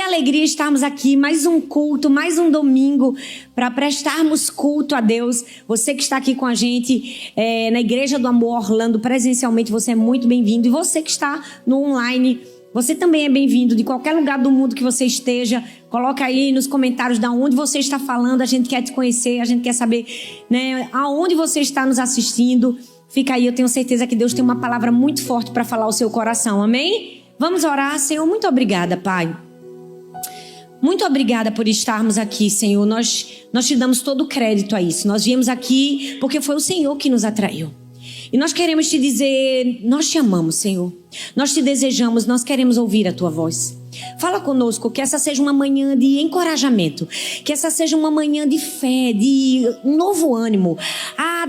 alegria estarmos aqui, mais um culto, mais um domingo, para prestarmos culto a Deus. Você que está aqui com a gente na Igreja do Amor Orlando, presencialmente, você é muito bem-vindo. E você que está no online, você também é bem-vindo. De qualquer lugar do mundo que você esteja, coloca aí nos comentários de onde você está falando. A gente quer te conhecer, a gente quer saber, né, aonde você está nos assistindo. Fica aí, eu tenho certeza que Deus tem uma palavra muito forte para falar ao seu coração, amém? Vamos orar. Senhor, muito obrigada, Pai. Muito obrigada por estarmos aqui, Senhor. Nós te damos todo o crédito a isso. Nós viemos aqui porque foi o Senhor que nos atraiu. E nós queremos te dizer, nós te amamos, Senhor. Nós te desejamos, nós queremos ouvir a tua voz. Fala conosco, que essa seja uma manhã de encorajamento, que essa seja uma manhã de fé, de um novo ânimo,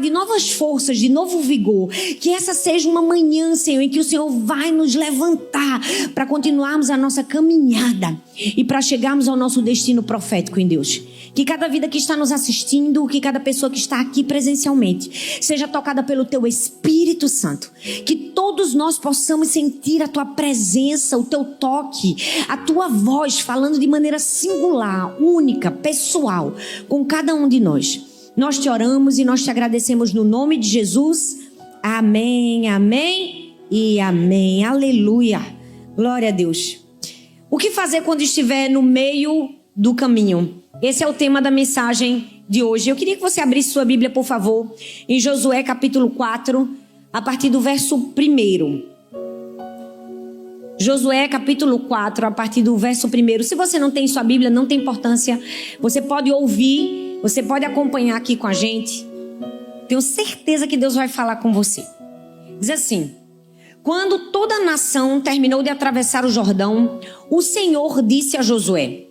de novas forças, de novo vigor. Que essa seja uma manhã, Senhor, em que o Senhor vai nos levantar para continuarmos a nossa caminhada e para chegarmos ao nosso destino profético em Deus. Que cada vida que está nos assistindo, que cada pessoa que está aqui presencialmente seja tocada pelo Teu Espírito Santo. Que todos nós possamos sentir a Tua presença, o Teu toque, a Tua voz falando de maneira singular, única, pessoal, com cada um de nós. Nós te oramos e nós te agradecemos no nome de Jesus. Amém, amém e amém. Aleluia. Glória a Deus. O que fazer quando estiver no meio do caminho? Esse é o tema da mensagem de hoje. Eu queria que você abrisse sua Bíblia, por favor, em Josué capítulo 4, a partir do verso 1. Josué capítulo 4, a partir do verso 1. Se você não tem sua Bíblia, não tem importância. Você pode ouvir, você pode acompanhar aqui com a gente. Tenho certeza que Deus vai falar com você. Diz assim: quando toda a nação terminou de atravessar o Jordão, o Senhor disse a Josué: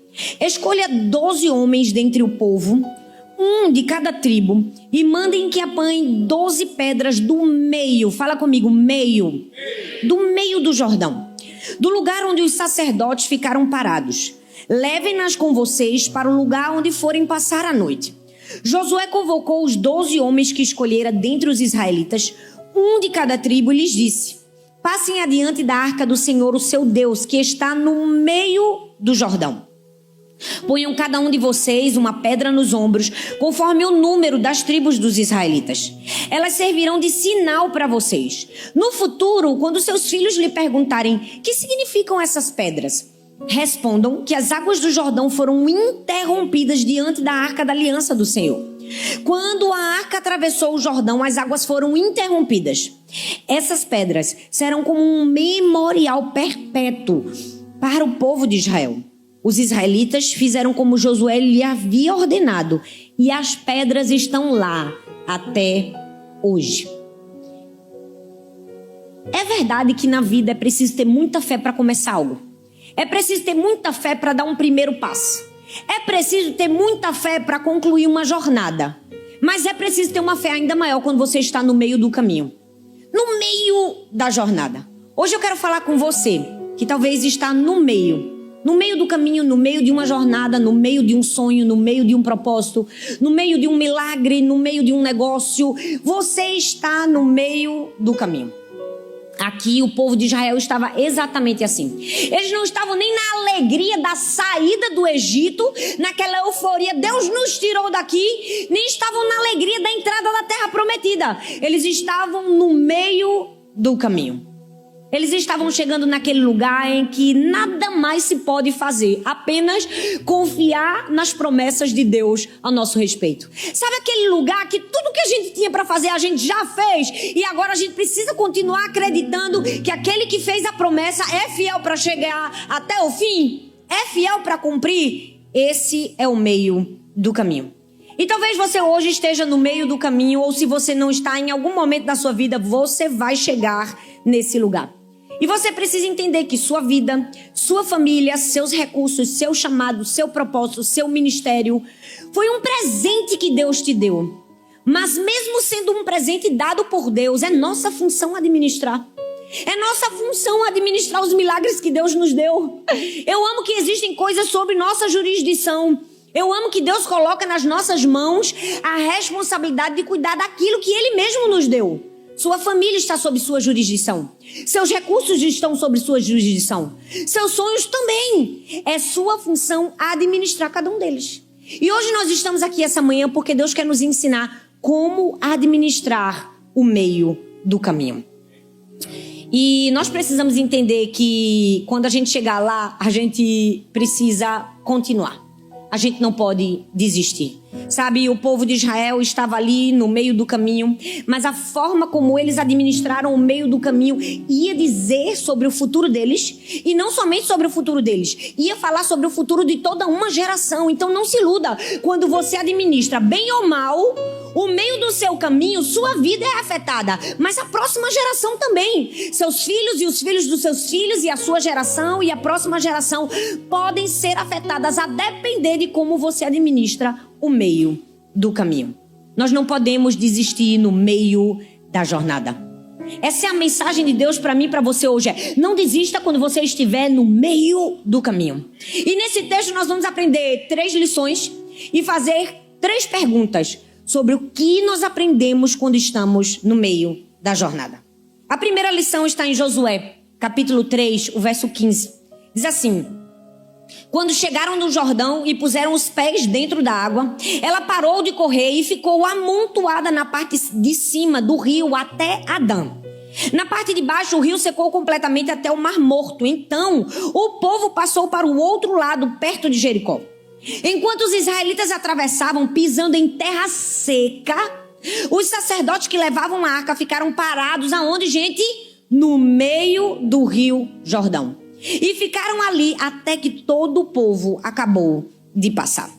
escolha 12 homens dentre o povo, um de cada tribo, e mandem que apanhem 12 pedras do meio, fala comigo, meio, do meio do Jordão, do lugar onde os sacerdotes ficaram parados. Levem-nas com vocês para o lugar onde forem passar a noite. Josué convocou os 12 homens que escolhera dentre os israelitas, um de cada tribo, e lhes disse: passem adiante da arca do Senhor, o seu Deus, que está no meio do Jordão. Ponham cada um de vocês uma pedra nos ombros, conforme o número das tribos dos israelitas. Elas servirão de sinal para vocês. No futuro, quando seus filhos lhe perguntarem: que significam essas pedras? Respondam que as águas do Jordão foram interrompidas diante da arca da aliança do Senhor. Quando a arca atravessou o Jordão, as águas foram interrompidas. Essas pedras serão como um memorial perpétuo para o povo de Israel. Os israelitas fizeram como Josué lhe havia ordenado, e as pedras estão lá até hoje. É verdade que na vida é preciso ter muita fé para começar algo. É preciso ter muita fé para dar um primeiro passo. É preciso ter muita fé para concluir uma jornada. Mas é preciso ter uma fé ainda maior quando você está no meio do caminho, no meio da jornada. Hoje eu quero falar com você que talvez está no meio do caminho, no meio de uma jornada, no meio de um sonho, no meio de um propósito, no meio de um milagre, no meio de um negócio. Você está no meio do caminho. Aqui o povo de Israel estava exatamente assim. Eles não estavam nem na alegria da saída do Egito, naquela euforia, Deus nos tirou daqui, nem estavam na alegria da entrada da terra prometida. Eles estavam no meio do caminho. Eles estavam chegando naquele lugar em que nada mais se pode fazer, apenas confiar nas promessas de Deus a nosso respeito. Sabe aquele lugar que tudo que a gente tinha para fazer a gente já fez, e agora a gente precisa continuar acreditando que aquele que fez a promessa é fiel para chegar até o fim? É fiel para cumprir? Esse é o meio do caminho. E talvez você hoje esteja no meio do caminho, ou se você não está, em algum momento da sua vida, você vai chegar nesse lugar. E você precisa entender que sua vida, sua família, seus recursos, seu chamado, seu propósito, seu ministério, foi um presente que Deus te deu. Mas mesmo sendo um presente dado por Deus, é nossa função administrar. É nossa função administrar os milagres que Deus nos deu. Eu amo que existem coisas sobre nossa jurisdição. Eu amo que Deus coloca nas nossas mãos a responsabilidade de cuidar daquilo que Ele mesmo nos deu. Sua família está sob sua jurisdição. Seus recursos estão sob sua jurisdição. Seus sonhos também. É sua função administrar cada um deles. E hoje nós estamos aqui essa manhã porque Deus quer nos ensinar como administrar o meio do caminho. E nós precisamos entender que quando a gente chegar lá, a gente precisa continuar. A gente não pode desistir. Sabe, o povo de Israel estava ali no meio do caminho, mas a forma como eles administraram o meio do caminho ia dizer sobre o futuro deles, e não somente sobre o futuro deles, ia falar sobre o futuro de toda uma geração. Então não se iluda, quando você administra bem ou mal o meio do seu caminho, sua vida é afetada, mas a próxima geração também. Seus filhos e os filhos dos seus filhos e a sua geração e a próxima geração podem ser afetadas a depender de como você administra o meio do caminho. Nós não podemos desistir no meio da jornada. Essa é a mensagem de Deus para mim e para você hoje. Não desista quando você estiver no meio do caminho. E nesse texto nós vamos aprender 3 lições e fazer 3 perguntas sobre o que nós aprendemos quando estamos no meio da jornada. A primeira lição está em Josué, capítulo 3, o verso 15. Diz assim: quando chegaram no Jordão e puseram os pés dentro da água, ela parou de correr e ficou amontoada na parte de cima do rio até Adã. Na parte de baixo, o rio secou completamente até o Mar Morto. Então, o povo passou para o outro lado, perto de Jericó. Enquanto os israelitas atravessavam pisando em terra seca, os sacerdotes que levavam a arca ficaram parados aonde, gente? No meio do rio Jordão. E ficaram ali até que todo o povo acabou de passar.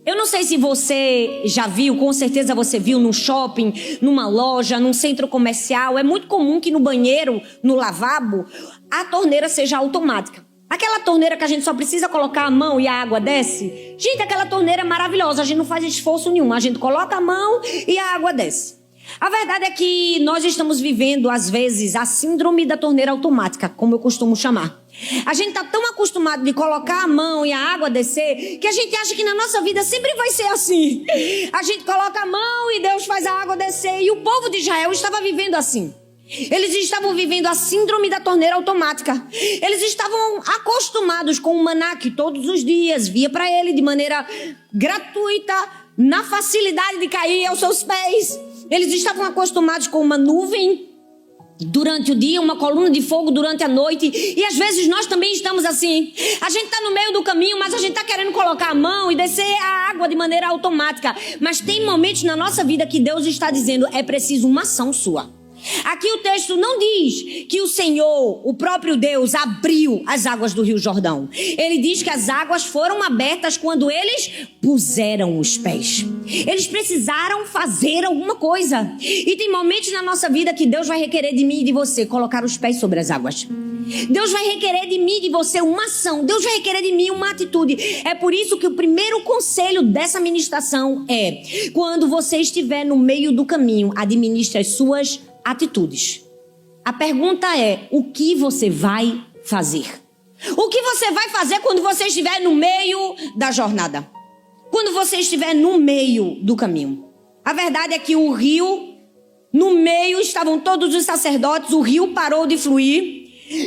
Eu não sei se você já viu, com certeza você viu no shopping, numa loja, num centro comercial. É muito comum que no banheiro, no lavabo, a torneira seja automática. Aquela torneira que a gente só precisa colocar a mão e a água desce. Gente, aquela torneira é maravilhosa, a gente não faz esforço nenhum. A gente coloca a mão e a água desce. A verdade é que nós estamos vivendo, às vezes, a síndrome da torneira automática, como eu costumo chamar. A gente está tão acostumado de colocar a mão e a água descer, que a gente acha que na nossa vida sempre vai ser assim. A gente coloca a mão e Deus faz a água descer. E o povo de Israel estava vivendo assim. Eles estavam vivendo a síndrome da torneira automática. Eles estavam acostumados com o maná que todos os dias via para ele de maneira gratuita, na facilidade de cair aos seus pés. Eles estavam acostumados com uma nuvem durante o dia, uma coluna de fogo durante a noite. E às vezes nós também estamos assim. A gente está no meio do caminho, mas a gente está querendo colocar a mão e descer a água de maneira automática. Mas tem momentos na nossa vida que Deus está dizendo: é preciso uma ação sua. Aqui o texto não diz que o Senhor, o próprio Deus, abriu as águas do Rio Jordão. Ele diz que as águas foram abertas quando eles puseram os pés. Eles precisaram fazer alguma coisa. E tem momentos na nossa vida que Deus vai requerer de mim e de você colocar os pés sobre as águas. Deus vai requerer de mim e de você uma ação. Deus vai requerer de mim uma atitude. É por isso que o primeiro conselho dessa ministração é: quando você estiver no meio do caminho, administre as suas atitudes. A pergunta é: o que você vai fazer? O que você vai fazer quando você estiver no meio da jornada? Quando você estiver no meio do caminho? A verdade é que o rio, no meio estavam todos os sacerdotes, o rio parou de fluir.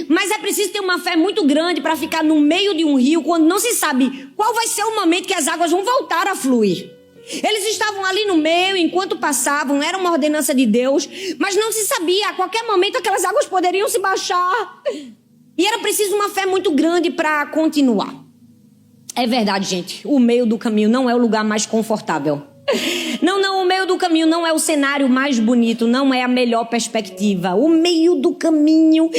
Mas é preciso ter uma fé muito grande para ficar no meio de um rio quando não se sabe qual vai ser o momento que as águas vão voltar a fluir. Eles estavam ali no meio enquanto passavam, era uma ordenança de Deus, mas não se sabia, a qualquer momento aquelas águas poderiam se baixar. E era preciso uma fé muito grande para continuar. É verdade, gente, o meio do caminho não é o lugar mais confortável. Não, o meio do caminho não é o cenário mais bonito, não é a melhor perspectiva. O meio do caminho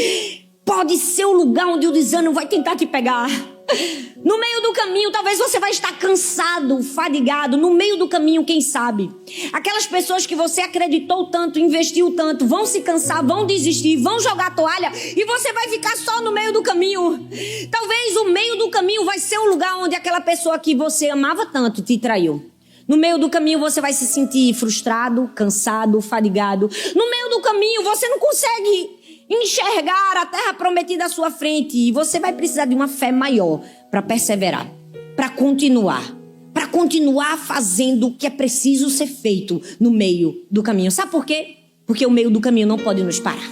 pode ser o lugar onde o desânimo vai tentar te pegar. No meio do caminho, talvez você vai estar cansado, fadigado. No meio do caminho, quem sabe? Aquelas pessoas que você acreditou tanto, investiu tanto, vão se cansar, vão desistir, vão jogar a toalha e você vai ficar só no meio do caminho. Talvez o meio do caminho vai ser o lugar onde aquela pessoa que você amava tanto te traiu. No meio do caminho você vai se sentir frustrado, cansado, fadigado. No meio do caminho você não consegue enxergar a terra prometida à sua frente e você vai precisar de uma fé maior para perseverar, para continuar fazendo o que é preciso ser feito no meio do caminho. Sabe por quê? Porque o meio do caminho não pode nos parar.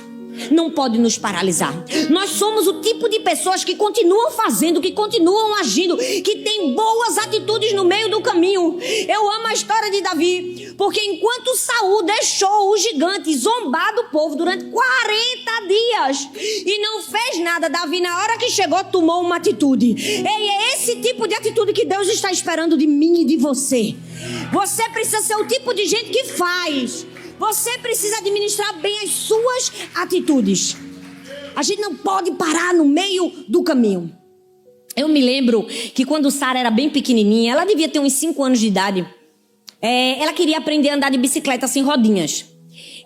Não pode nos paralisar. Nós somos o tipo de pessoas que continuam fazendo, que continuam agindo, que tem boas atitudes no meio do caminho. Eu amo a história de Davi, porque enquanto Saul deixou o gigante zombar do povo durante 40 dias e não fez nada, Davi, na hora que chegou, tomou uma atitude. E é esse tipo de atitude que Deus está esperando de mim e de você. Você precisa ser o tipo de gente que faz. Você precisa administrar bem as suas atitudes. A gente não pode parar no meio do caminho. Eu me lembro que quando Sara era bem pequenininha, ela devia ter uns 5 anos de idade, ela queria aprender a andar de bicicleta sem rodinhas.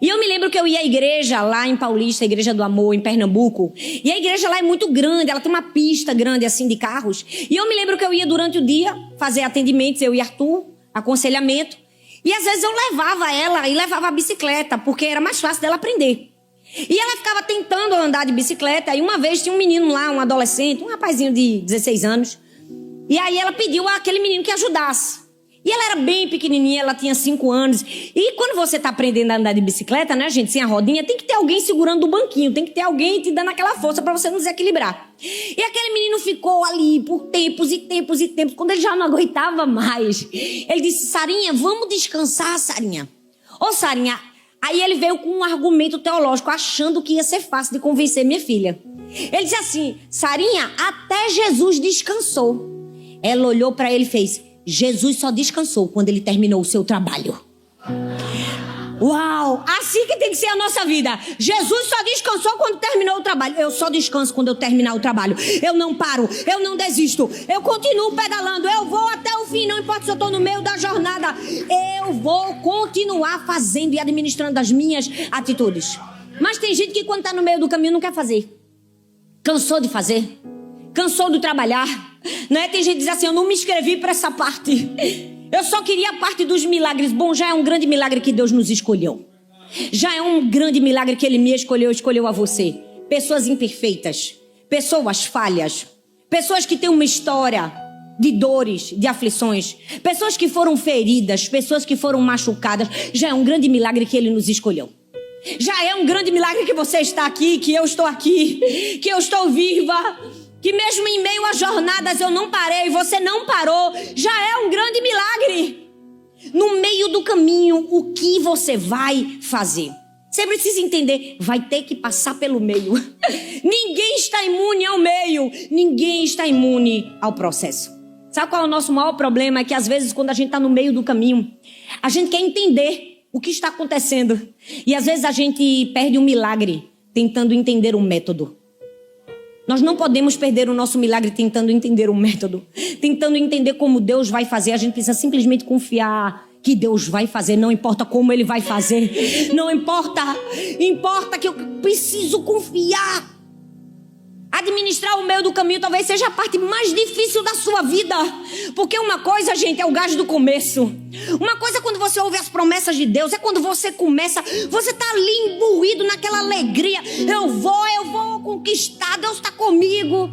E eu me lembro que eu ia à igreja lá em Paulista, a Igreja do Amor, em Pernambuco. E a igreja lá é muito grande, ela tem uma pista grande assim de carros. E eu me lembro que eu ia durante o dia fazer atendimentos, eu e Arthur, aconselhamento. E às vezes eu levava ela e levava a bicicleta, porque era mais fácil dela aprender. E ela ficava tentando andar de bicicleta. E uma vez tinha um menino lá, um adolescente, um rapazinho de 16 anos. E aí ela pediu àquele menino que ajudasse. E ela era bem pequenininha, ela tinha 5 anos. E quando você está aprendendo a andar de bicicleta, né, gente, sem a rodinha, tem que ter alguém segurando o banquinho. Tem que ter alguém te dando aquela força para você não desequilibrar. E aquele menino ficou ali por tempos e tempos e tempos. Quando ele já não aguentava mais, ele disse: Sarinha, vamos descansar, Sarinha. Ô, Sarinha. Aí ele veio com um argumento teológico, achando que ia ser fácil de convencer minha filha. Ele disse assim: Sarinha, até Jesus descansou. Ela olhou para ele e fez: Jesus só descansou quando ele terminou o seu trabalho. Uau! Assim que tem que ser a nossa vida. Jesus só descansou quando terminou o trabalho. Eu só descanso quando eu terminar o trabalho. Eu não paro, eu não desisto. Eu continuo pedalando, eu vou até o fim. Não importa se eu estou no meio da jornada. Eu vou continuar fazendo e administrando as minhas atitudes. Mas tem gente que quando está no meio do caminho não quer fazer. Cansou de fazer. Cansou de trabalhar. Não é? Tem gente que diz assim: eu não me inscrevi para essa parte. Eu só queria a parte dos milagres. Bom, já é um grande milagre que Deus nos escolheu. Já é um grande milagre que Ele me escolheu a você. Pessoas imperfeitas, pessoas falhas, pessoas que têm uma história de dores, de aflições, pessoas que foram feridas, pessoas que foram machucadas. Já é um grande milagre que Ele nos escolheu. Já é um grande milagre que você está aqui, que eu estou aqui, que eu estou viva. Que mesmo em meio às jornadas eu não parei, você não parou. Já é um grande milagre. No meio do caminho, o que você vai fazer? Você precisa entender, vai ter que passar pelo meio. Ninguém está imune ao meio. Ninguém está imune ao processo. Sabe qual é o nosso maior problema? É que às vezes quando a gente está no meio do caminho, a gente quer entender o que está acontecendo. E às vezes a gente perde um milagre tentando entender um método. Nós não podemos perder o nosso milagre tentando entender o método, tentando entender como Deus vai fazer. A gente precisa simplesmente confiar que Deus vai fazer, não importa como Ele vai fazer, não importa, importa que eu preciso confiar. Administrar o meio do caminho talvez seja a parte mais difícil da sua vida, porque uma coisa, gente, é o gás do começo. Uma coisa é quando você ouve as promessas de Deus, é quando você começa, você está ali imbuído naquela alegria. Eu vou conquistar, Deus está comigo.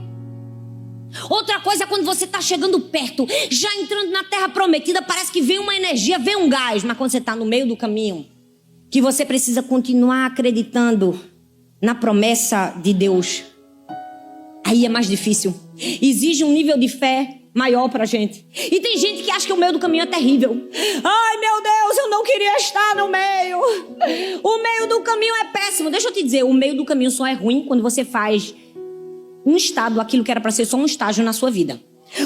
Outra coisa é quando você está chegando perto, já entrando na terra prometida, parece que vem uma energia, vem um gás. Mas quando você está no meio do caminho, que você precisa continuar acreditando na promessa de Deus, aí é mais difícil. Exige um nível de fé maior pra gente. E tem gente que acha que o meio do caminho é terrível. Ai, meu Deus, eu não queria estar no meio. O meio do caminho é péssimo. Deixa eu te dizer, o meio do caminho só é ruim quando você faz um estado, aquilo que era pra ser só um estágio na sua vida.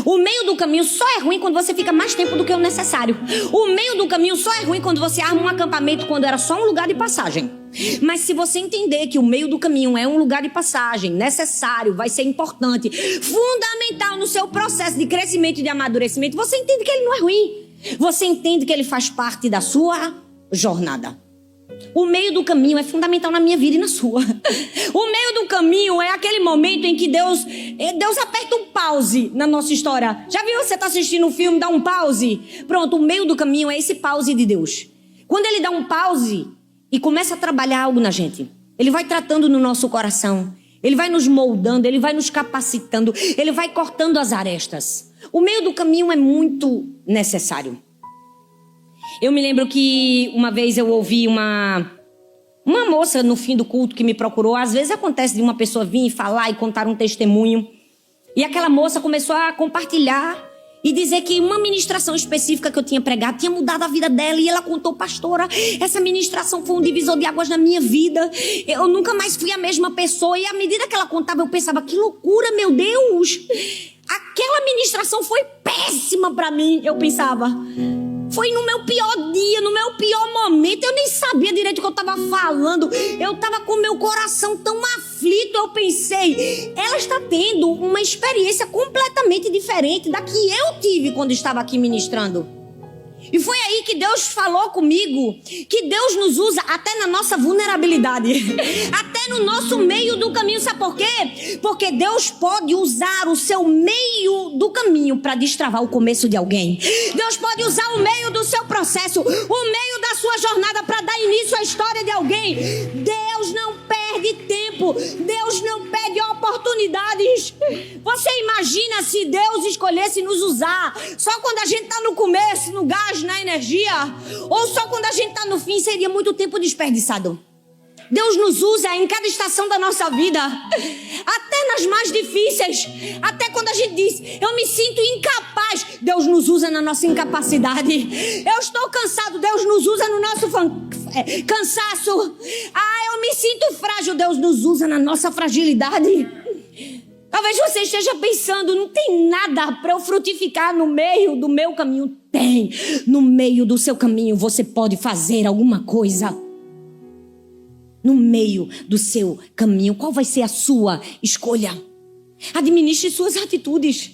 O meio do caminho só é ruim quando você fica mais tempo do que o necessário. O meio do caminho só é ruim quando você arma um acampamento quando era só um lugar de passagem. Mas se você entender que o meio do caminho é um lugar de passagem, necessário, vai ser importante, fundamental no seu processo de crescimento e de amadurecimento, você entende que ele não é ruim. Você entende que ele faz parte da sua jornada. O meio do caminho é fundamental na minha vida e na sua. O meio do caminho é aquele momento em que Deus aperta um pause na nossa história. Já viu? Você está assistindo um filme, dá um pause? Pronto, o meio do caminho é esse pause de Deus. Quando Ele dá um pause e começa a trabalhar algo na gente, Ele vai tratando no nosso coração, Ele vai nos moldando, Ele vai nos capacitando, Ele vai cortando as arestas. O meio do caminho é muito necessário. Eu me lembro que uma vez eu ouvi uma Uma moça no fim do culto que me procurou, às vezes acontece de uma pessoa vir e falar e contar um testemunho. E aquela moça começou a compartilhar e dizer que uma ministração específica que eu tinha pregado tinha mudado a vida dela. E ela contou: pastora, essa ministração foi um divisor de águas na minha vida. Eu nunca mais fui a mesma pessoa. E à medida que ela contava, eu pensava: que loucura, meu Deus. Aquela ministração foi péssima para mim, eu pensava. Foi no meu pior dia, no meu pior momento. Eu nem sabia direito o que eu estava falando. Eu estava com meu coração tão aflito. Eu pensei: ela está tendo uma experiência completamente diferente da que eu tive quando estava aqui ministrando. E foi aí que Deus falou comigo que Deus nos usa até na nossa vulnerabilidade, até no nosso meio do caminho. Sabe por quê? Porque Deus pode usar o seu meio do caminho para destravar o começo de alguém. Deus pode usar o meio do seu processo, o meio da sua jornada para dar início à história de alguém. Deus não perde tempo, Deus não perde oportunidades. Você imagina se Deus escolhesse nos usar só quando a gente está no começo, no gás, na energia, ou só quando a gente está no fim? Seria muito tempo desperdiçado. Deus nos usa em cada estação da nossa vida, até nas mais difíceis, até quando a gente diz: eu me sinto incapaz. Deus nos usa na nossa incapacidade. Eu estou cansado, Deus nos usa no nosso cansaço. Eu me sinto frágil, Deus nos usa na nossa fragilidade. Talvez você esteja pensando: não tem nada para eu frutificar no meio do meu caminho. Tem. No meio do seu caminho você pode fazer alguma coisa. No meio do seu caminho, qual vai ser a sua escolha? Administre suas atitudes.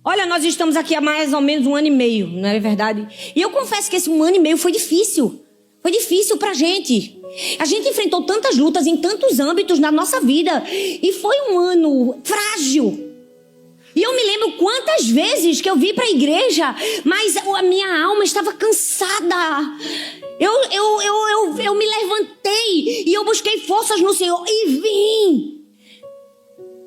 Olha, nós estamos aqui há mais ou menos 1 ano e meio, não é verdade? E eu confesso que esse 1 ano e meio foi difícil. Foi difícil pra gente. A gente enfrentou tantas lutas em tantos âmbitos na nossa vida. E foi um ano frágil. E eu me lembro quantas vezes que eu vim para a igreja, mas a minha alma estava cansada. Eu me levantei e eu busquei forças no Senhor e vim.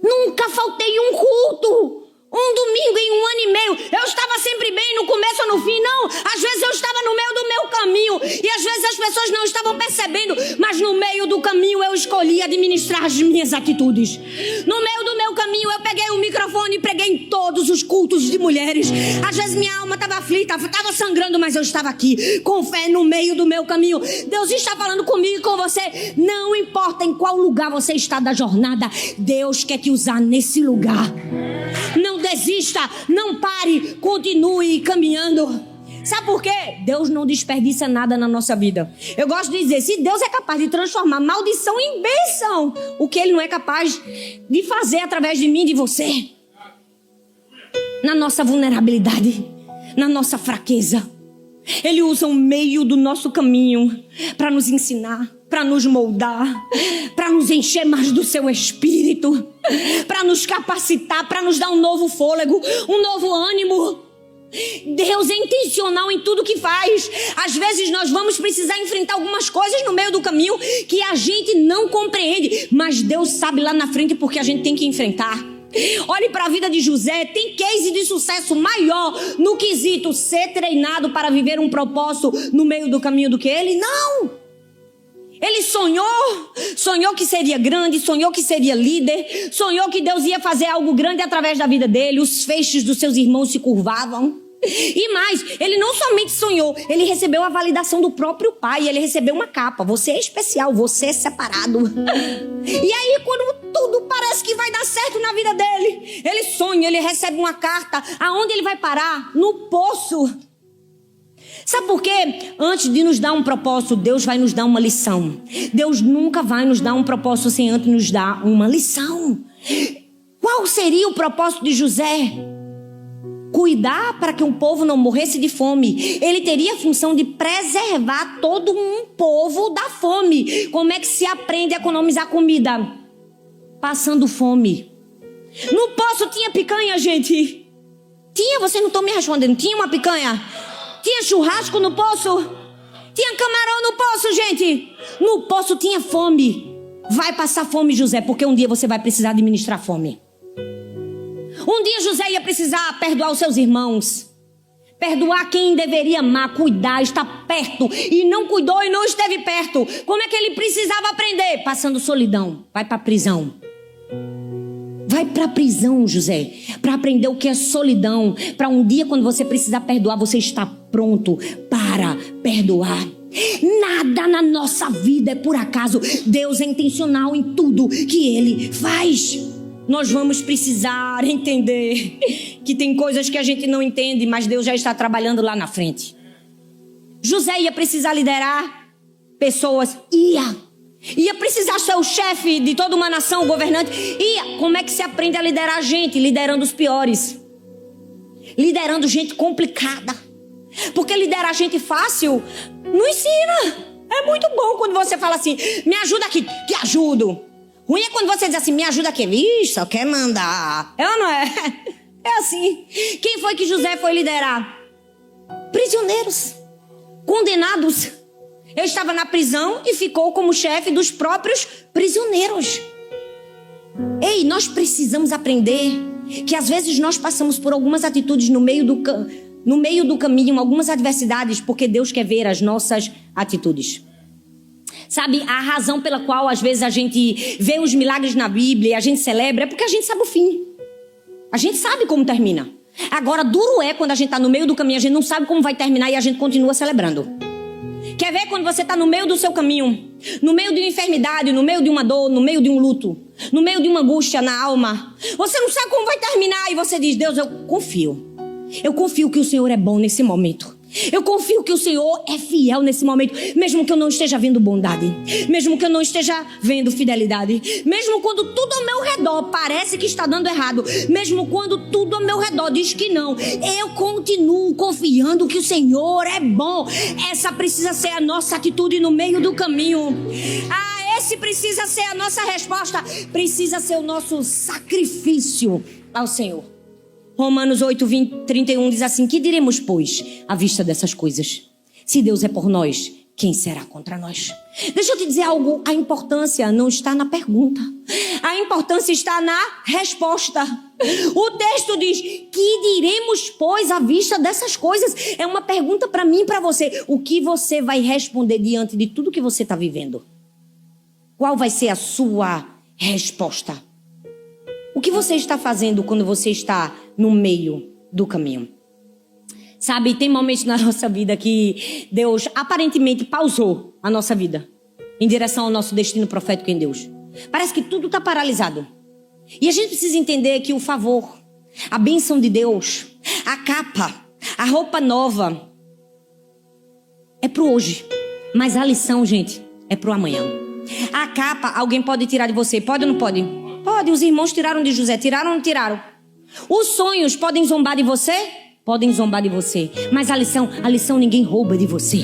Nunca faltei um culto. Um domingo em 1 ano e meio. Eu estava sempre bem no começo ou no fim. Não, às vezes eu estava no meio do meu caminho. E às vezes as pessoas não estavam percebendo. Mas no meio do caminho eu escolhi administrar as minhas atitudes. No meio do meu caminho eu peguei o microfone e preguei em todos os cultos de mulheres. Às vezes minha alma estava aflita, estava sangrando, mas eu estava aqui com fé no meio do meu caminho. Deus está falando comigo e com você. Não importa em qual lugar você está da jornada, Deus quer te usar nesse lugar. Não desista, não pare, continue caminhando. Sabe por quê? Deus não desperdiça nada na nossa vida. Eu gosto de dizer: se Deus é capaz de transformar maldição em bênção, o que Ele não é capaz de fazer através de mim e de você? Na nossa vulnerabilidade, na nossa fraqueza, Ele usa o meio do nosso caminho para nos ensinar, para nos moldar, para nos encher mais do seu espírito, para nos capacitar, para nos dar um novo fôlego, um novo ânimo. Deus é intencional em tudo que faz. Às vezes nós vamos precisar enfrentar algumas coisas no meio do caminho que a gente não compreende, mas Deus sabe lá na frente porque a gente tem que enfrentar. Olhe para a vida de José. Tem case de sucesso maior no quesito ser treinado para viver um propósito no meio do caminho do que ele? Não! Ele sonhou que seria grande, sonhou que seria líder, sonhou que Deus ia fazer algo grande através da vida dele. Os feixes dos seus irmãos se curvavam. E mais, ele não somente sonhou, ele recebeu a validação do próprio pai. Ele recebeu uma capa: você é especial, você é separado. E aí, quando tudo parece que vai dar certo na vida dele, ele sonha, ele recebe uma carta. Aonde ele vai parar? No poço. Sabe por quê? Antes de nos dar um propósito, Deus vai nos dar uma lição. Deus nunca vai nos dar um propósito sem antes nos dar uma lição. Qual seria o propósito de José? Cuidar para que um povo não morresse de fome. Ele teria a função de preservar todo um povo da fome. Como é que se aprende a economizar comida? Passando fome. No poço tinha picanha, gente? Tinha, vocês não estão me respondendo. Tinha uma picanha? Tinha churrasco no poço? Tinha camarão no poço, gente? No poço tinha fome. Vai passar fome, José, porque um dia você vai precisar administrar fome. Um dia José ia precisar perdoar os seus irmãos, Perdoar quem deveria amar, cuidar, estar perto e não cuidou e não esteve perto. Como é que ele precisava aprender? Passando solidão. Vai para a prisão. Vai para a prisão, José, para aprender o que é solidão. Para um dia, quando você precisar perdoar, você está pronto para perdoar. Nada na nossa vida é por acaso. Deus é intencional em tudo que Ele faz. Nós vamos precisar entender que tem coisas que a gente não entende, mas Deus já está trabalhando lá na frente. José ia precisar liderar pessoas, ia precisar ser o chefe de toda uma nação, o governante. Como é que se aprende a liderar gente? Liderando os piores, liderando gente complicada. Porque liderar gente fácil não ensina. É muito bom quando você fala assim: me ajuda aqui, te ajudo. Ruim é quando você diz assim: me ajuda aqui, vixe, só quer mandar. É ou não é? É assim. Quem foi que José foi liderar? Prisioneiros, condenados. Ele estava na prisão e ficou como chefe dos próprios prisioneiros. Ei, nós precisamos aprender que às vezes nós passamos por algumas atitudes no meio do caminho, algumas adversidades, porque Deus quer ver as nossas atitudes. Sabe, a razão pela qual às vezes a gente vê os milagres na Bíblia e a gente celebra é porque a gente sabe o fim. A gente sabe como termina. Agora, duro é quando a gente está no meio do caminho, a gente não sabe como vai terminar e a gente continua celebrando. Quer ver quando você está no meio do seu caminho, no meio de uma enfermidade, no meio de uma dor, no meio de um luto, no meio de uma angústia na alma. Você não sabe como vai terminar e você diz: Deus, eu confio. Eu confio que o Senhor é bom nesse momento. Eu confio que o Senhor é fiel nesse momento. Mesmo que eu não esteja vendo bondade, mesmo que eu não esteja vendo fidelidade, mesmo quando tudo ao meu redor parece que está dando errado, mesmo quando tudo ao meu redor diz que não, eu continuo confiando que o Senhor é bom. Essa precisa ser a nossa atitude no meio do caminho. Esse precisa ser a nossa resposta. Precisa ser o nosso sacrifício ao Senhor. Romanos 8:31 diz assim: que diremos, pois, à vista dessas coisas? Se Deus é por nós, quem será contra nós? Deixa eu te dizer algo. A importância não está na pergunta. A importância está na resposta. O texto diz: que diremos, pois, à vista dessas coisas? É uma pergunta para mim e para você. O que você vai responder diante de tudo que você está vivendo? Qual vai ser a sua resposta? O que você está fazendo quando você está no meio do caminho? Sabe, tem momentos na nossa vida que Deus aparentemente pausou a nossa vida em direção ao nosso destino profético em Deus. Parece que tudo está paralisado. E a gente precisa entender que o favor, a bênção de Deus, a capa, a roupa nova é pro hoje. Mas a lição, gente, é pro amanhã. A capa alguém pode tirar de você, pode ou não pode? Pode. Os irmãos tiraram de José, tiraram ou não tiraram? Os sonhos podem zombar de você? Podem zombar de você. Mas a lição ninguém rouba de você.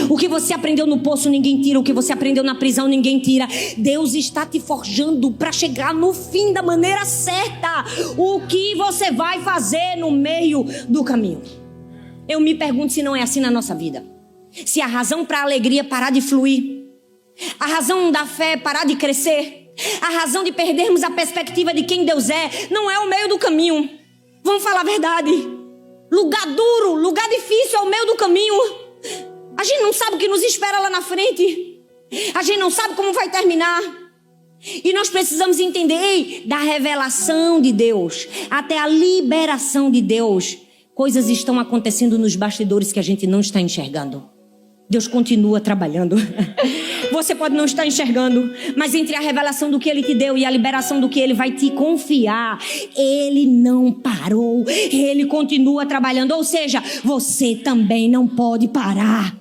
O que você aprendeu no poço ninguém tira. O que você aprendeu na prisão ninguém tira. Deus está te forjando para chegar no fim da maneira certa. O que você vai fazer no meio do caminho? Eu me pergunto se não é assim na nossa vida. Se a razão para a alegria parar de fluir, a razão da fé parar de crescer, a razão de perdermos a perspectiva de quem Deus é, não é o meio do caminho. Vamos falar a verdade. Lugar duro, lugar difícil é o meio do caminho. A gente não sabe o que nos espera lá na frente. A gente não sabe como vai terminar. E nós precisamos entender da revelação de Deus até a liberação de Deus. Coisas estão acontecendo nos bastidores que a gente não está enxergando. Deus continua trabalhando. Você pode não estar enxergando, mas entre a revelação do que Ele te deu e a liberação do que Ele vai te confiar, Ele não parou. Ele continua trabalhando. Ou seja, você também não pode parar.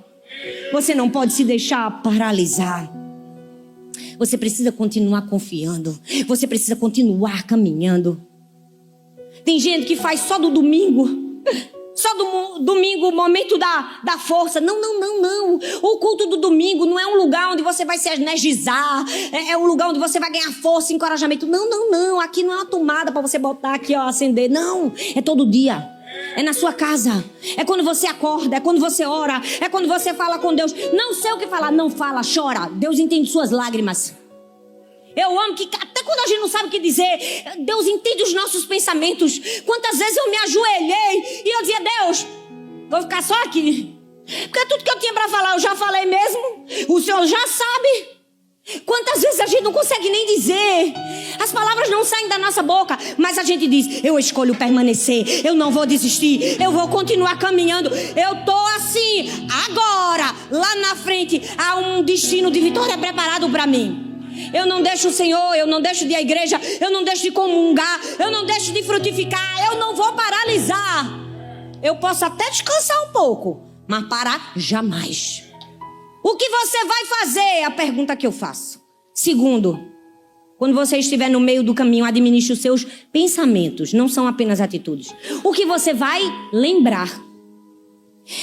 Você não pode se deixar paralisar. Você precisa continuar confiando. Você precisa continuar caminhando. Tem gente que faz só do domingo. Só do domingo, o momento da força. Não. O culto do domingo não é um lugar onde você vai se energizar. É um lugar onde você vai ganhar força, encorajamento. Não. Aqui não é uma tomada para você botar aqui, ó, acender. Não, é todo dia. É na sua casa. É quando você acorda, é quando você ora, é quando você fala com Deus. Não sei o que falar, não fala, chora. Deus entende suas lágrimas. Eu amo que até quando a gente não sabe o que dizer, Deus entende os nossos pensamentos. Quantas vezes eu me ajoelhei e eu dizia: Deus, Vou ficar só aqui. Porque tudo que eu tinha para falar eu já falei mesmo. O Senhor já sabe. Quantas vezes a gente não consegue nem dizer. As palavras não saem da nossa boca. Mas a gente diz, eu escolho permanecer. Eu não vou desistir. Eu vou continuar caminhando. Eu tô assim. Agora, lá na frente, há um destino de vitória preparado para mim. Eu não deixo o Senhor, eu não deixo de ir à igreja, eu não deixo de comungar, eu não deixo de frutificar, eu não vou paralisar. Eu posso até descansar um pouco, mas parar jamais. O que você vai fazer é a pergunta que eu faço. Segundo, quando você estiver no meio do caminho, administre os seus pensamentos, não são apenas atitudes. O que você vai lembrar.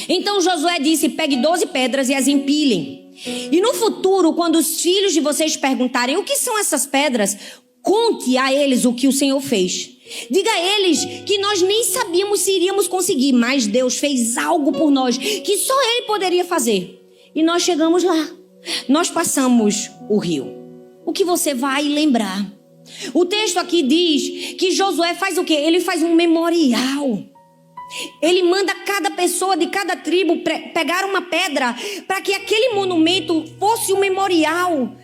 Então Josué disse, pegue 12 pedras e as empilhem. E no futuro, quando os filhos de vocês perguntarem o que são essas pedras, conte a eles o que o Senhor fez. Diga a eles que nós nem sabíamos se iríamos conseguir, mas Deus fez algo por nós que só Ele poderia fazer. E nós chegamos lá. Nós passamos o rio. O que você vai lembrar? O texto aqui diz que Josué faz o quê? Ele faz um memorial. Ele manda cada pessoa de cada tribo pegar uma pedra para que aquele monumento fosse um memorial.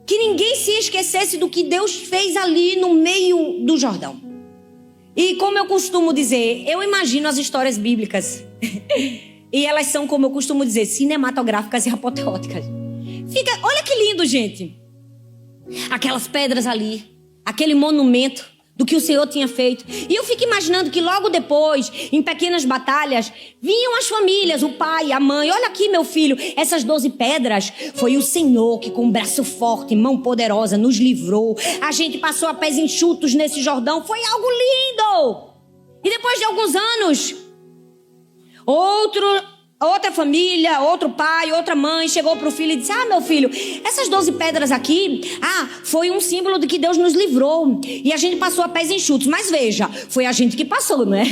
Que ninguém se esquecesse do que Deus fez ali no meio do Jordão. E como eu costumo dizer, eu imagino as histórias bíblicas. E elas são, como eu costumo dizer, cinematográficas e apoteóticas. Olha que lindo, gente. Aquelas pedras ali, aquele monumento do que o Senhor tinha feito. E eu fico imaginando que logo depois, em pequenas batalhas, vinham as famílias, o pai, a mãe. Olha aqui, meu filho, essas 12 pedras foi o Senhor que com um braço forte, mão poderosa, nos livrou. A gente passou a pés enxutos nesse Jordão. Foi algo lindo. E depois de alguns anos, outra família, outro pai, outra mãe chegou para o filho e disse, meu filho, essas 12 pedras aqui, foi um símbolo de que Deus nos livrou. E a gente passou a pés enxutos. Mas veja, foi a gente que passou, não é?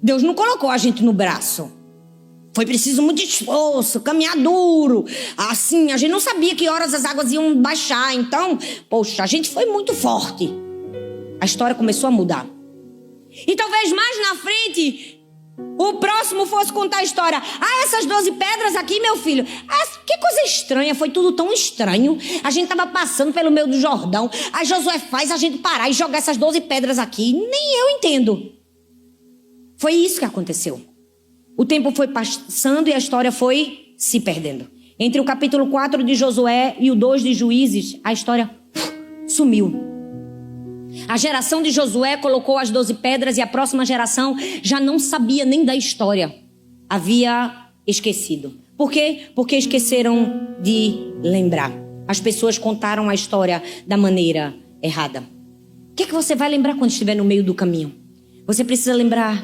Deus não colocou a gente no braço. Foi preciso muito esforço, caminhar duro. Assim, a gente não sabia que horas as águas iam baixar. Então, poxa, a gente foi muito forte. A história começou a mudar. E talvez mais na frente o próximo fosse contar a história. Essas 12 pedras aqui, meu filho. Que coisa estranha, foi tudo tão estranho. A gente estava passando pelo meio do Jordão. Aí Josué faz a gente parar e jogar essas 12 pedras aqui. Nem eu entendo. Foi isso que aconteceu. O tempo foi passando e a história foi se perdendo. Entre o capítulo 4 de Josué e o 2 de Juízes, a história sumiu. A geração de Josué colocou as 12 pedras e a próxima geração já não sabia nem da história. Havia esquecido. Por quê? Porque esqueceram de lembrar. As pessoas contaram a história da maneira errada. O que é que você vai lembrar quando estiver no meio do caminho? Você precisa lembrar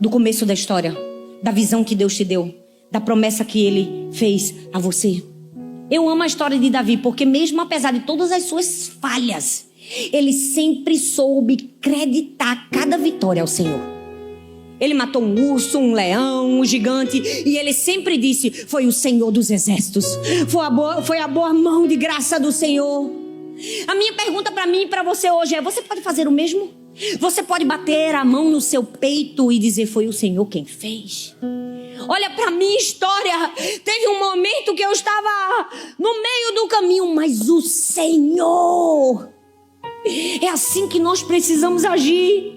do começo da história, da visão que Deus te deu, da promessa que Ele fez a você. Eu amo a história de Davi, porque mesmo apesar de todas as suas falhas, ele sempre soube creditar cada vitória ao Senhor. Ele matou um urso, um leão, um gigante, e ele sempre disse, foi o Senhor dos exércitos. Foi a boa mão de graça do Senhor. A minha pergunta para mim e para você hoje é, você pode fazer o mesmo? Você pode bater a mão no seu peito e dizer, foi o Senhor quem fez? Olha para minha história, teve um momento que eu estava no meio do caminho, mas o Senhor... É assim que nós precisamos agir.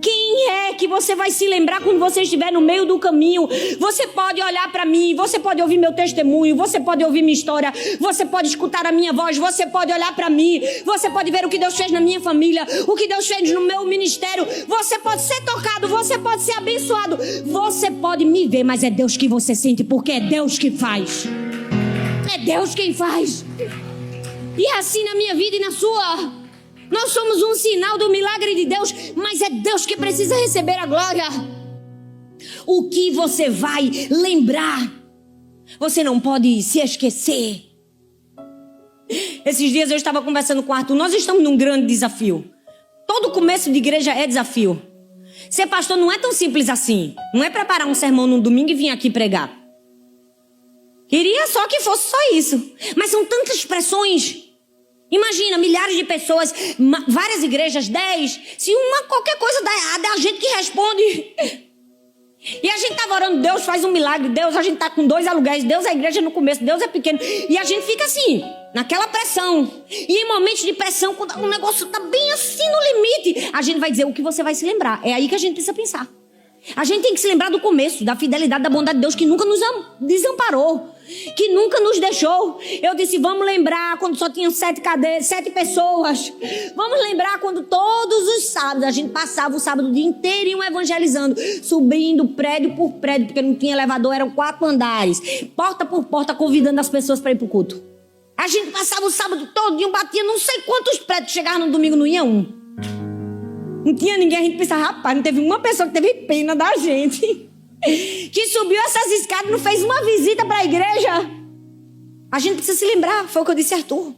Quem é que você vai se lembrar quando você estiver no meio do caminho? Você pode olhar para mim, você pode ouvir meu testemunho, você pode ouvir minha história, você pode escutar a minha voz, você pode olhar para mim, você pode ver o que Deus fez na minha família, o que Deus fez no meu ministério, você pode ser tocado, você pode ser abençoado, você pode me ver, mas é Deus que você sente, porque é Deus que faz. É Deus quem faz. E é assim na minha vida e na sua. Nós somos um sinal do milagre de Deus, mas é Deus que precisa receber a glória. O que você vai lembrar? Você não pode se esquecer. Esses dias eu estava conversando com o Arthur. Nós estamos num grande desafio. Todo começo de igreja é desafio. Ser pastor não é tão simples assim. Não é preparar um sermão num domingo e vir aqui pregar. Queria só que fosse só isso. Mas são tantas pressões. Imagina, milhares de pessoas, várias igrejas, 10. Se qualquer coisa dá errado, é a gente que responde. E a gente estava orando, Deus faz um milagre, Deus, a gente está com 2 aluguéis, Deus é a igreja no começo, Deus é pequeno. E a gente fica assim, naquela pressão. E em momentos de pressão, quando o negócio está bem assim no limite, a gente vai dizer o que você vai se lembrar. É aí que a gente precisa pensar. A gente tem que se lembrar do começo, da fidelidade, da bondade de Deus, que nunca nos desamparou, que nunca nos deixou. Eu disse, vamos lembrar quando só tinham 7 pessoas. Vamos lembrar quando todos os sábados a gente passava o sábado o dia inteirinho evangelizando, subindo prédio por prédio, porque não tinha elevador, eram 4 andares, porta por porta, convidando as pessoas para ir para o culto. A gente passava o sábado todo, batia não sei quantos prédios, chegava no domingo, não ia um. Não tinha ninguém, a gente pensava, rapaz, não teve uma pessoa que teve pena da gente, que subiu essas escadas e não fez uma visita para a igreja. A gente precisa se lembrar, foi o que eu disse a Arthur,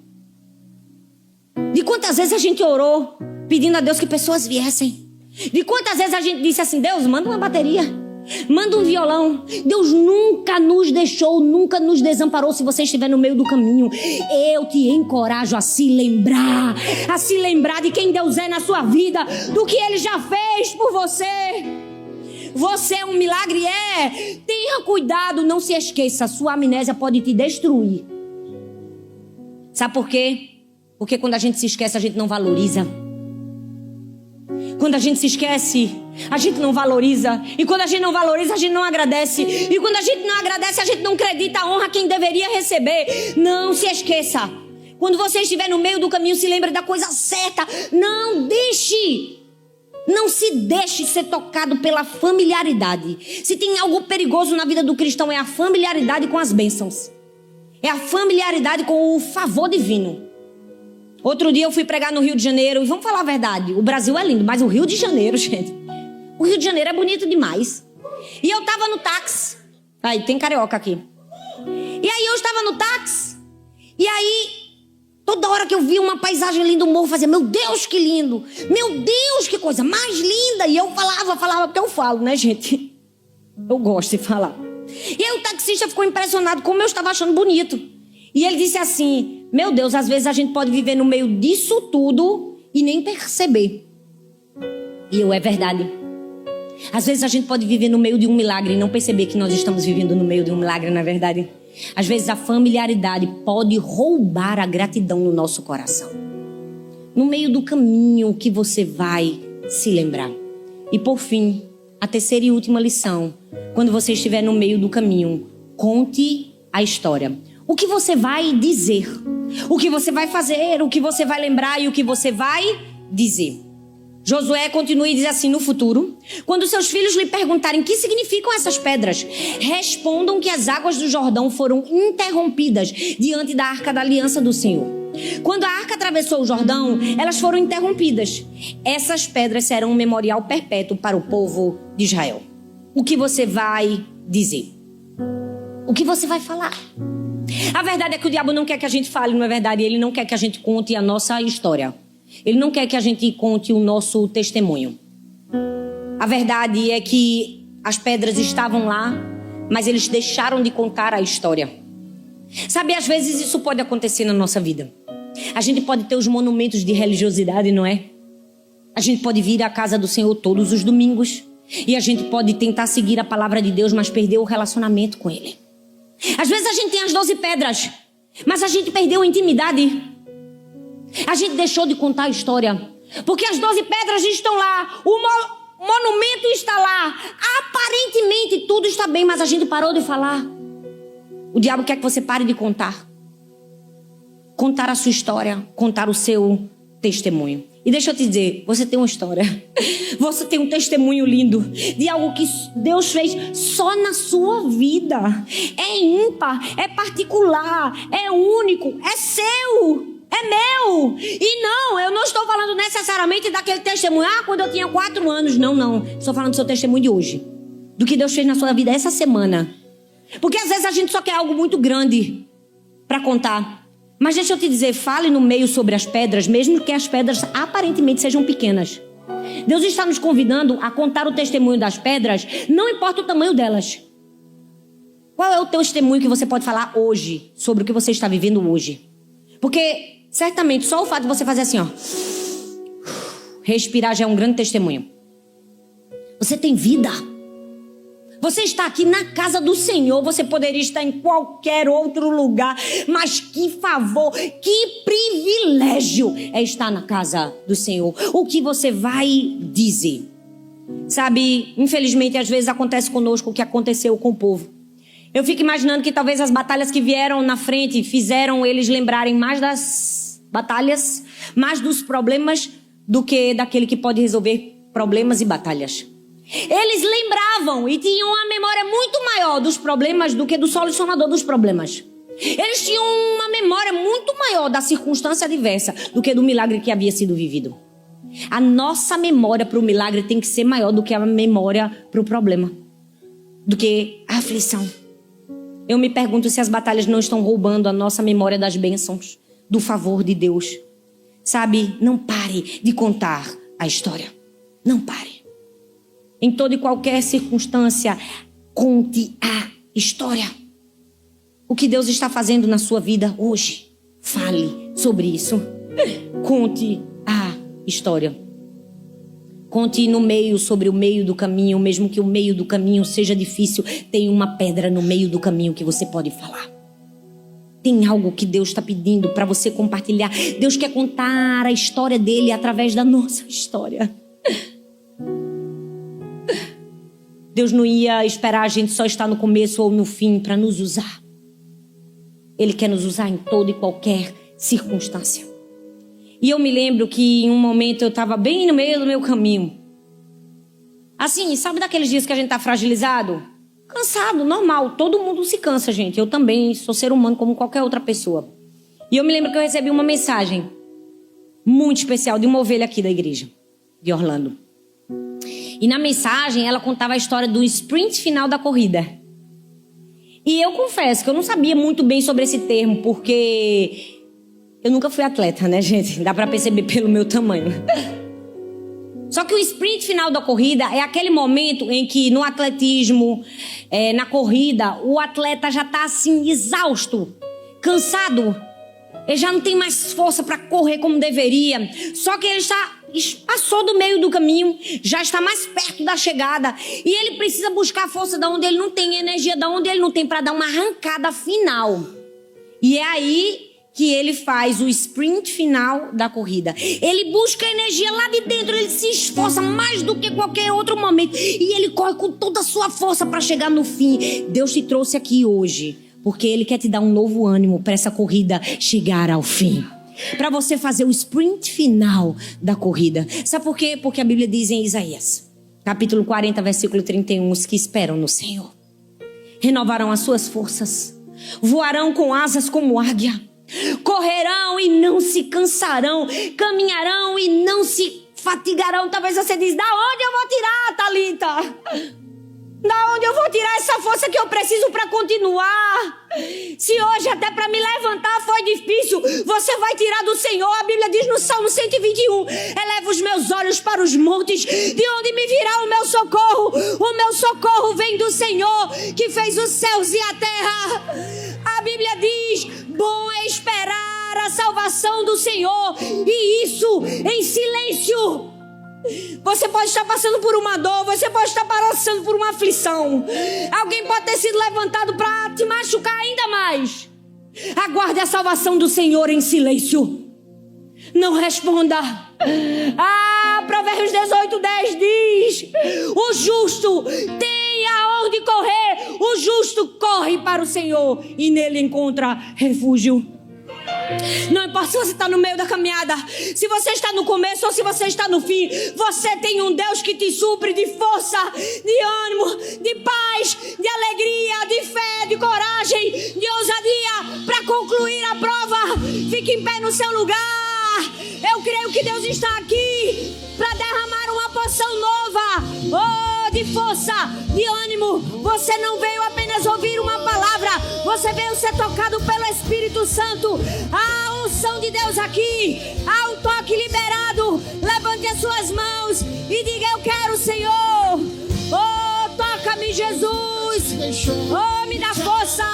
de quantas vezes a gente orou pedindo a Deus que pessoas viessem. De quantas vezes a gente disse assim, Deus, manda uma bateria, manda um violão. Deus nunca nos deixou, nunca nos desamparou. Se você estiver no meio do caminho, eu te encorajo a se lembrar de quem Deus é na sua vida, do que Ele já fez por você. Você é um milagre, é. Tenha cuidado, não se esqueça, sua amnésia pode te destruir. Sabe por quê? Porque quando a gente se esquece, a gente não valoriza. Quando a gente se esquece, a gente não valoriza. E quando a gente não valoriza, a gente não agradece. E quando a gente não agradece, a gente não acredita a honra a quem deveria receber. Não se esqueça. Quando você estiver no meio do caminho, se lembre da coisa certa. Não se deixe ser tocado pela familiaridade. Se tem algo perigoso na vida do cristão, é a familiaridade com as bênçãos. É a familiaridade com o favor divino. Outro dia eu fui pregar no Rio de Janeiro. E vamos falar a verdade, o Brasil é lindo, mas o Rio de Janeiro, gente, o Rio de Janeiro é bonito demais. E eu tava no táxi. Aí, tem carioca aqui. E aí eu estava no táxi. E aí, toda hora que eu via uma paisagem linda, o morro fazia, meu Deus, que lindo. Meu Deus, que coisa mais linda. E eu falava, porque eu falo, né, gente? Eu gosto de falar. E aí o taxista ficou impressionado como eu estava achando bonito. E ele disse assim, meu Deus, às vezes a gente pode viver no meio disso tudo e nem perceber. E é verdade. Às vezes a gente pode viver no meio de um milagre e não perceber que nós estamos vivendo no meio de um milagre, não é verdade? Às vezes a familiaridade pode roubar a gratidão no nosso coração. No meio do caminho que você vai se lembrar. E por fim, a terceira e última lição. Quando você estiver no meio do caminho, conte a história. O que você vai dizer, o que você vai fazer, o que você vai lembrar e o que você vai dizer. Josué continua e diz assim, no futuro, quando seus filhos lhe perguntarem o que significam essas pedras, respondam que as águas do Jordão foram interrompidas diante da arca da aliança do Senhor. Quando a arca atravessou o Jordão, elas foram interrompidas. Essas pedras serão um memorial perpétuo para o povo de Israel. O que você vai dizer? O que você vai falar? A verdade é que o diabo não quer que a gente fale, não é verdade? Ele não quer que a gente conte a nossa história. Ele não quer que a gente conte o nosso testemunho. A verdade é que as pedras estavam lá, mas eles deixaram de contar a história. Sabe, às vezes isso pode acontecer na nossa vida. A gente pode ter os monumentos de religiosidade, não é? A gente pode vir à casa do Senhor todos os domingos. E a gente pode tentar seguir a palavra de Deus, mas perder o relacionamento com Ele. Às vezes a gente tem as 12 pedras, mas a gente perdeu a intimidade. A gente deixou de contar a história. Porque as 12 pedras estão lá, o monumento está lá. Aparentemente tudo está bem, mas a gente parou de falar. O diabo quer que você pare de contar. Contar a sua história, contar o seu testemunho. E deixa eu te dizer, você tem uma história. Você tem um testemunho lindo de algo que Deus fez só na sua vida. É ímpar, é particular, é único, é seu, é meu. E não, eu não estou falando necessariamente daquele testemunho. Quando eu tinha 4 anos. Não. Estou falando do seu testemunho de hoje. Do que Deus fez na sua vida essa semana. Porque às vezes a gente só quer algo muito grande para contar. Mas deixa eu te dizer, fale no meio sobre as pedras, mesmo que as pedras aparentemente sejam pequenas. Deus está nos convidando a contar o testemunho das pedras, não importa o tamanho delas. Qual é o teu testemunho que você pode falar hoje, sobre o que você está vivendo hoje? Porque, certamente, só o fato de você fazer assim, ó, respirar já é um grande testemunho. Você tem vida. Você está aqui na casa do Senhor. Você poderia estar em qualquer outro lugar. Mas que favor, que privilégio é estar na casa do Senhor. O que você vai dizer? Sabe, infelizmente às vezes acontece conosco o que aconteceu com o povo. Eu fico imaginando que talvez as batalhas que vieram na frente fizeram eles lembrarem mais das batalhas, mais dos problemas do que daquele que pode resolver problemas e batalhas. Eles lembravam e tinham uma memória muito maior dos problemas do que do solucionador dos problemas. Eles tinham uma memória muito maior da circunstância adversa do que do milagre que havia sido vivido. A nossa memória para o milagre tem que ser maior do que a memória para o problema, do que a aflição. Eu me pergunto se as batalhas não estão roubando a nossa memória das bênçãos, do favor de Deus. Sabe, não pare de contar a história. Não pare. Em toda e qualquer circunstância, conte a história. O que Deus está fazendo na sua vida hoje, fale sobre isso. Conte a história. Conte no meio, sobre o meio do caminho, mesmo que o meio do caminho seja difícil, tem uma pedra no meio do caminho que você pode falar. Tem algo que Deus está pedindo para você compartilhar. Deus quer contar a história dele através da nossa história. Deus não ia esperar a gente só estar no começo ou no fim para nos usar. Ele quer nos usar em toda e qualquer circunstância. E eu me lembro que em um momento eu estava bem no meio do meu caminho. Assim, sabe daqueles dias que a gente está fragilizado? Cansado, normal. Todo mundo se cansa, gente. Eu também sou ser humano como qualquer outra pessoa. E eu me lembro que eu recebi uma mensagem muito especial de uma ovelha aqui da igreja de Orlando. E na mensagem ela contava a história do sprint final da corrida. E eu confesso que eu não sabia muito bem sobre esse termo, porque eu nunca fui atleta, né, gente? Dá pra perceber pelo meu tamanho. Só que o sprint final da corrida é aquele momento em que no atletismo, na corrida, o atleta já tá assim, exausto, cansado. Ele já não tem mais força para correr como deveria. Só que ele passou do meio do caminho, já está mais perto da chegada. E ele precisa buscar força da onde ele não tem, energia da onde ele não tem, para dar uma arrancada final. E é aí que ele faz o sprint final da corrida. Ele busca energia lá de dentro, ele se esforça mais do que qualquer outro momento. E ele corre com toda a sua força para chegar no fim. Deus te trouxe aqui hoje porque Ele quer te dar um novo ânimo para essa corrida chegar ao fim. Para você fazer o sprint final da corrida. Sabe por quê? Porque a Bíblia diz em Isaías, capítulo 40, versículo 31, os que esperam no Senhor renovarão as suas forças, voarão com asas como águia, correrão e não se cansarão, caminharão e não se fatigarão. Talvez você diz, da onde eu vou tirar, Thalita? Da onde eu vou tirar essa força que eu preciso para continuar? Se hoje até para me levantar foi difícil, você vai tirar do Senhor. A Bíblia diz no Salmo 121, eleva os meus olhos para os montes, de onde me virá o meu socorro? O meu socorro vem do Senhor, que fez os céus e a terra. A Bíblia diz, bom é esperar a salvação do Senhor, e isso em silêncio. Você pode estar passando por uma dor, você pode estar passando por uma aflição. Alguém pode ter sido levantado para te machucar ainda mais. Aguarde a salvação do Senhor em silêncio. Não responda. Provérbios 18:10 diz, o justo tem aonde correr. O justo corre para o Senhor e nele encontra refúgio. Não importa se você está no meio da caminhada, se você está no começo ou se você está no fim, você tem um Deus que te supre de força, de ânimo, de paz, de alegria, de fé, de coragem, de ousadia para concluir a prova. Fique em pé no seu lugar. Eu creio que Deus está aqui para derramar uma porção nova, de força, de ânimo. Você não veio apenas ouvir uma palavra, você veio ser tocado pelo Espírito Santo. A unção de Deus aqui, há um toque liberado. Levante as suas mãos e diga, eu quero, Senhor. Toca-me, Jesus. Me dá força.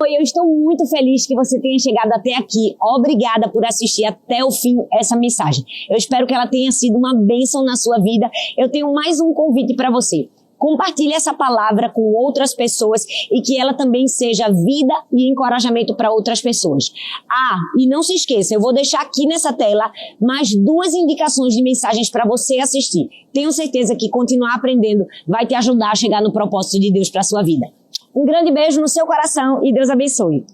Eu estou muito feliz que você tenha chegado até aqui. Obrigada por assistir até o fim essa mensagem. Eu espero que ela tenha sido uma bênção na sua vida. Eu tenho mais um convite para você. Compartilhe essa palavra com outras pessoas e que ela também seja vida e encorajamento para outras pessoas. E não se esqueça, eu vou deixar aqui nessa tela mais 2 indicações de mensagens para você assistir. Tenho certeza que continuar aprendendo vai te ajudar a chegar no propósito de Deus para a sua vida. Um grande beijo no seu coração e Deus abençoe.